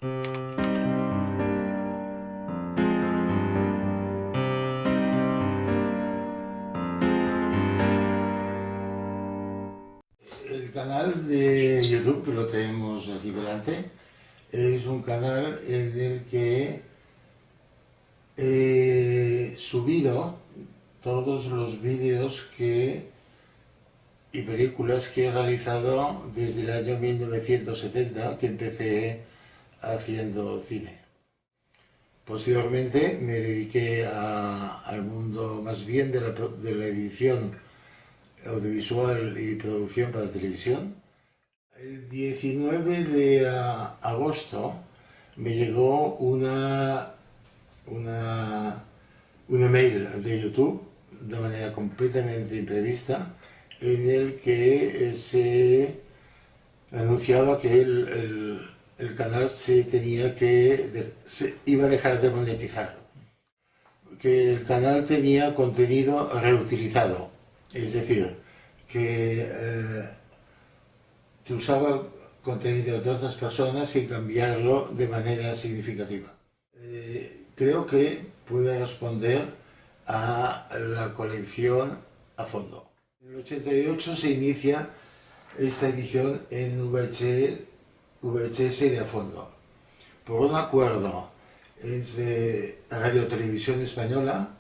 El canal de YouTube, que lo tenemos aquí delante, es un canal en el que he subido todos los vídeos y películas que he realizado desde el año 1970, que empecé haciendo cine. Posteriormente me dediqué al mundo más bien de la edición audiovisual y producción para televisión. El 19 de agosto me llegó un email de YouTube de manera completamente imprevista, en el que se anunciaba que el canal se iba a dejar de monetizar, que el canal tenía contenido reutilizado, es decir, que usaba contenido de otras personas sin cambiarlo de manera significativa. Creo que pude responder a la colección a fondo. En el 88 se inicia esta edición en VHS de a fondo, por un acuerdo entre Radio Televisión Española,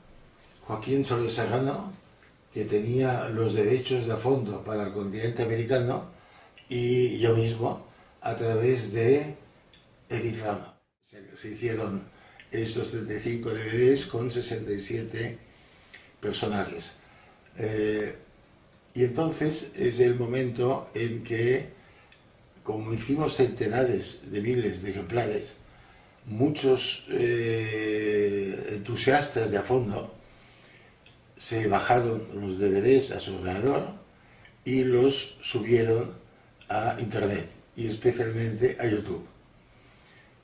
Joaquín Soler Serrano, que tenía los derechos de a fondo para el continente americano, y yo mismo, a través de Edizama. Se hicieron estos 35 DVDs con 67 personajes. Y entonces es el momento en que, como hicimos centenares de miles de ejemplares, muchos entusiastas de a fondo se bajaron los DVDs a su ordenador y los subieron a Internet, y especialmente a YouTube,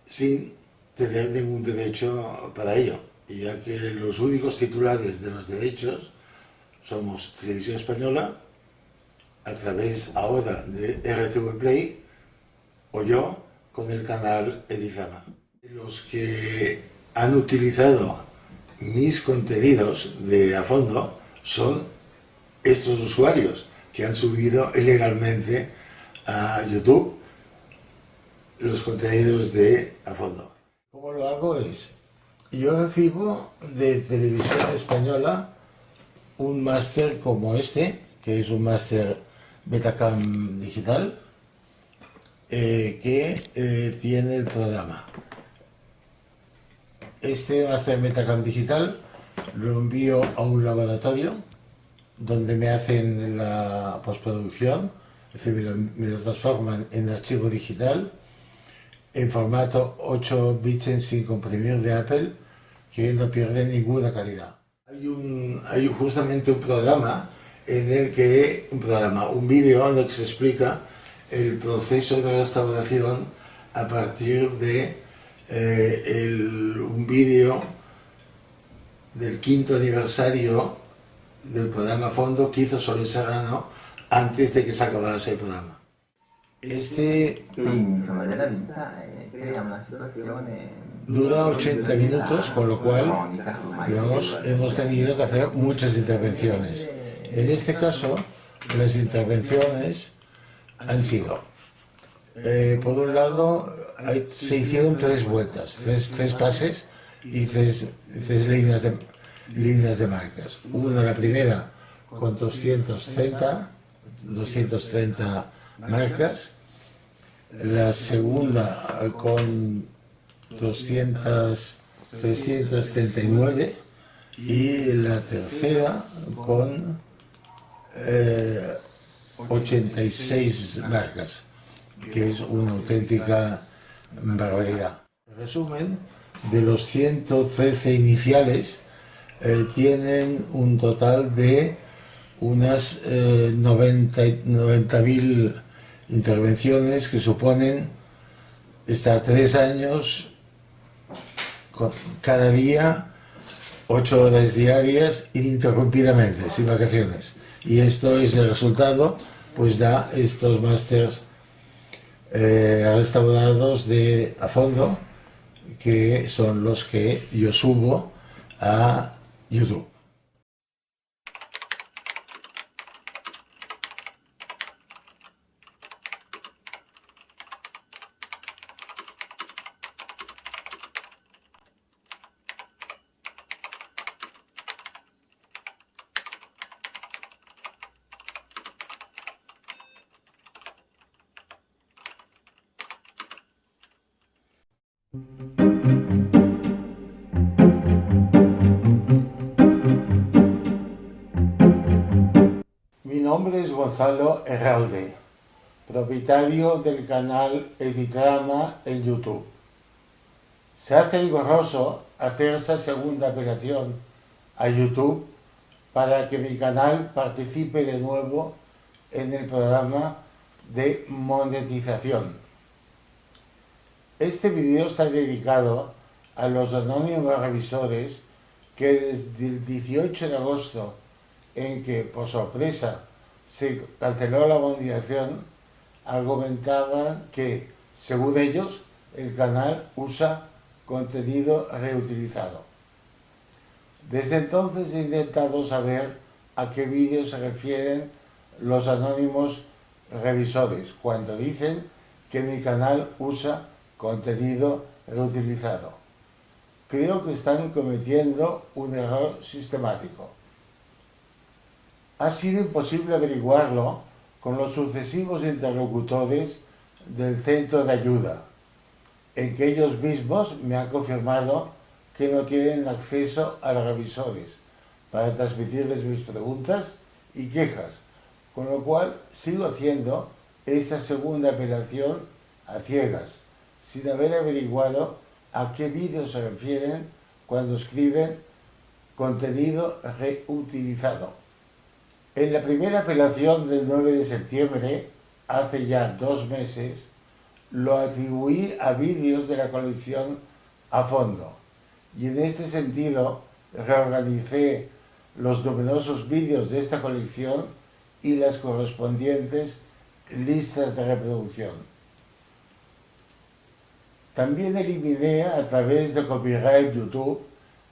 sin tener ningún derecho para ello, ya que los únicos titulares de los derechos somos Televisión Española, a través ahora de RTV Play, o yo con el canal Edizama. Los que han utilizado mis contenidos de a fondo son estos usuarios que han subido ilegalmente a YouTube los contenidos de a fondo. ¿Cómo lo hago? Yo recibo de Televisión Española un máster como este, que es un máster Betacam digital, que tiene el programa. Este máster Betacam digital lo envío a un laboratorio donde me hacen la postproducción, es decir, me lo transforman en archivo digital en formato 8 bits sin comprimir de Apple, que no pierde ninguna calidad. Hay justamente un programa en el que, un vídeo en el que se explica el proceso de restauración a partir de un vídeo del 5º aniversario del programa a fondo que hizo Soler Serrano antes de que se acabase el programa. Dura 80 minutos, con lo cual, digamos, hemos tenido que hacer muchas intervenciones. En este caso, las intervenciones han sido, por un lado, se hicieron 3 vueltas, tres pases y tres líneas de marcas. La primera con 230 marcas, la segunda con 339 y la tercera con 86 marcas, que es una auténtica barbaridad. En resumen, de los 113 iniciales, tienen un total de unas 90.000 intervenciones, que suponen estar 3 años cada día, 8 horas diarias, ininterrumpidamente, sin vacaciones. Y esto es el resultado, pues da estos másters restaurados a fondo, que son los que yo subo a YouTube. Mi nombre es Gonzalo Herralde, propietario del canal Editrama en YouTube. Se hace engorroso hacer esa segunda apelación a YouTube para que mi canal participe de nuevo en el programa de monetización. Este vídeo está dedicado a los anónimos revisores que desde el 18 de agosto, en que por sorpresa se canceló la monetización, argumentaban que, según ellos, el canal usa contenido reutilizado. Desde entonces he intentado saber a qué vídeos se refieren los anónimos revisores cuando dicen que mi canal usa contenido reutilizado. Creo que están cometiendo un error sistemático. Ha sido imposible averiguarlo con los sucesivos interlocutores del centro de ayuda, en que ellos mismos me han confirmado que no tienen acceso a los revisores para transmitirles mis preguntas y quejas, con lo cual sigo haciendo esta segunda apelación a ciegas, sin haber averiguado a qué vídeos se refieren cuando escriben contenido reutilizado. En la primera apelación del 9 de septiembre, hace ya 2 meses, lo atribuí a vídeos de la colección A Fondo, y en este sentido reorganicé los numerosos vídeos de esta colección y las correspondientes listas de reproducción. También eliminé a través de Copyright YouTube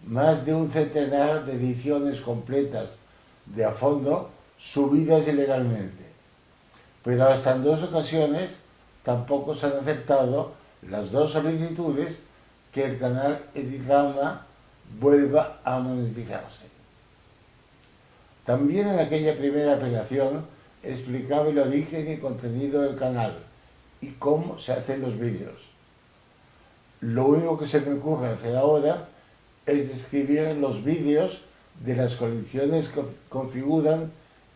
más de un centenar de ediciones completas de A Fondo subidas ilegalmente, pero hasta en 2 ocasiones tampoco se han aceptado las 2 solicitudes que el canal Editrama vuelva a monetizarse. También en aquella primera apelación explicaba el origen y contenido del canal y cómo se hacen los vídeos. Lo único que se me ocurre hacer ahora es describir los vídeos de las colecciones que configuran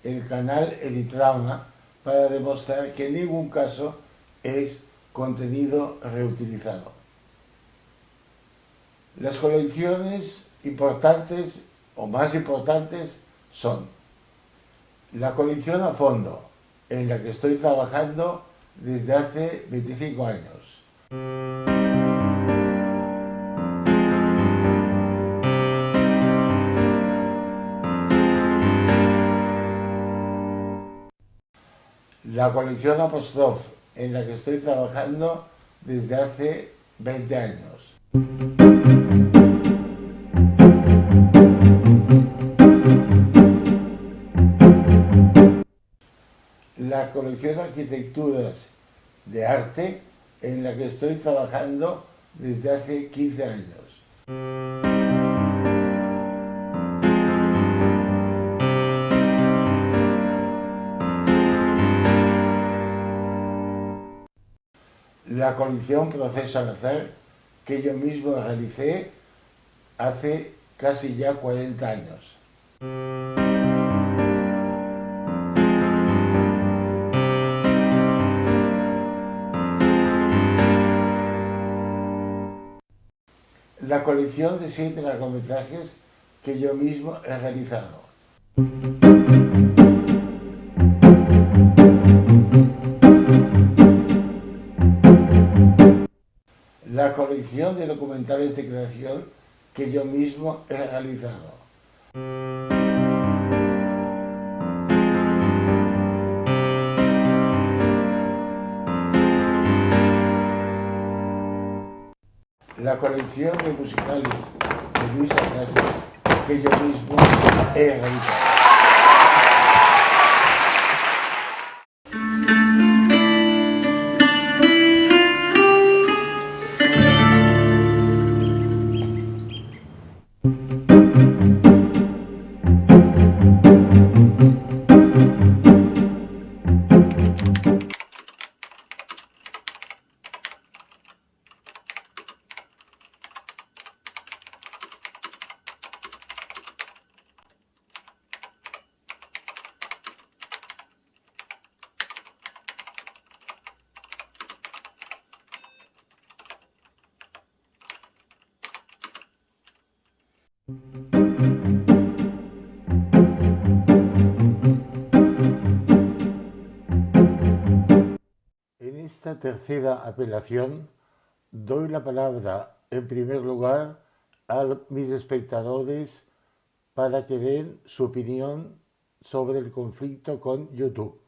el canal Editrama para demostrar que en ningún caso es contenido reutilizado. Las colecciones importantes o más importantes son la colección A Fondo, en la que estoy trabajando desde hace 25 años. La colección Apostroph, en la que estoy trabajando desde hace 20 años. La colección Arquitecturas de Arte, en la que estoy trabajando desde hace 15 años. La colección Proceso al Hacer, que yo mismo realicé hace casi ya 40 años. La colección de 7 largometrajes que yo mismo he realizado. La colección de documentales de creación que yo mismo he realizado. la colección de musicales de Luisa Cáceres que yo mismo he realizado. En esta tercera apelación doy la palabra en primer lugar a mis espectadores para que den su opinión sobre el conflicto con YouTube.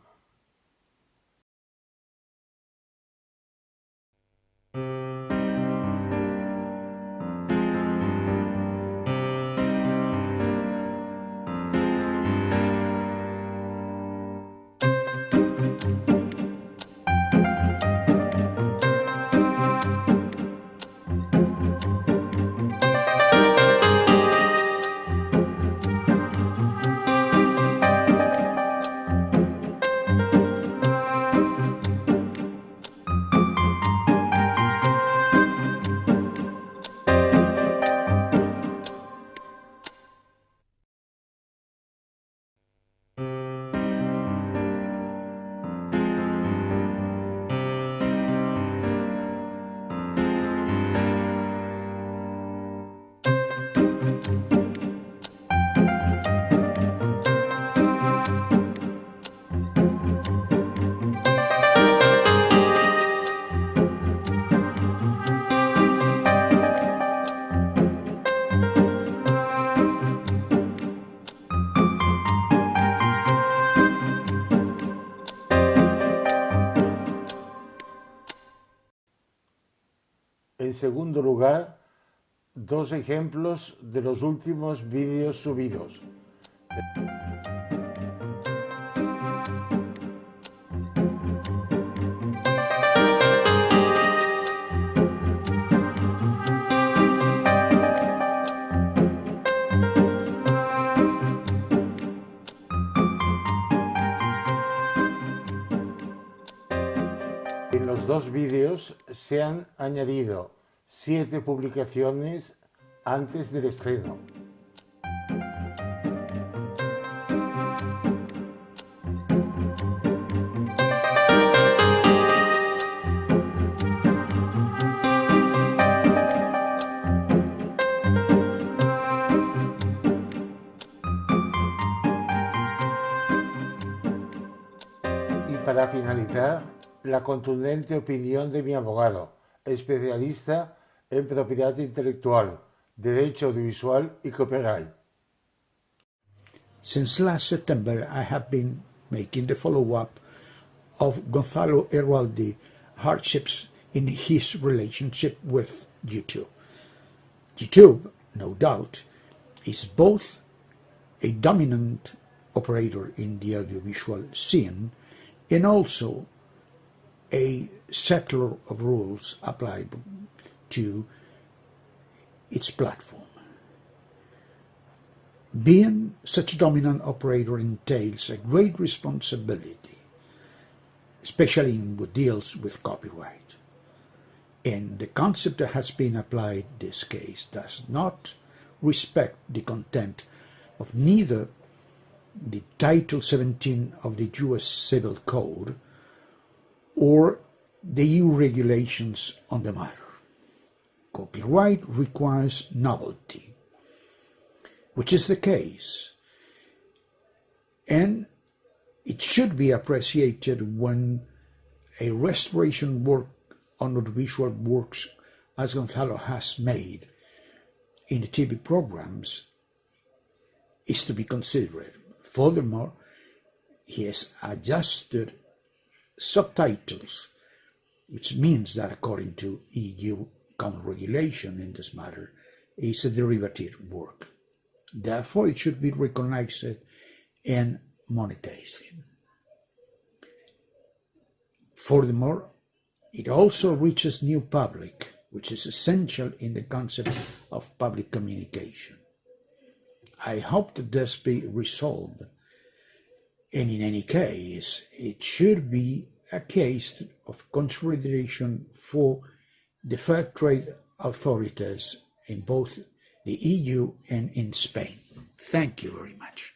En segundo lugar, dos ejemplos de los últimos vídeos subidos. En los dos vídeos se han añadido 7 publicaciones antes del estreno. Y para finalizar, la contundente opinión de mi abogado, especialista en propiedad intelectual, derecho audiovisual y copyright. Since last September, I have been making the follow-up of Gonzalo Erraldi hardships in his relationship with YouTube. YouTube, no doubt, is both a dominant operator in the audiovisual scene and also a settler of rules applied to its platform. Being such a dominant operator entails a great responsibility, especially in what deals with copyright. And the concept that has been applied in this case does not respect the content of neither the Title 17 of the US Civil Code or the EU regulations on the matter. Copyright requires novelty, which is the case, and it should be appreciated when a restoration work on audiovisual works as Gonzalo has made in the TV programs is to be considered. Furthermore, he has adjusted subtitles, which means that according to EU common regulation in this matter is a derivative work. Therefore, it should be recognized and monetized. Furthermore, it also reaches new public, which is essential in the concept of public communication. I hope that this be resolved, and in any case, it should be a case of consideration for the fair trade authorities in both the EU and in Spain. Thank you very much.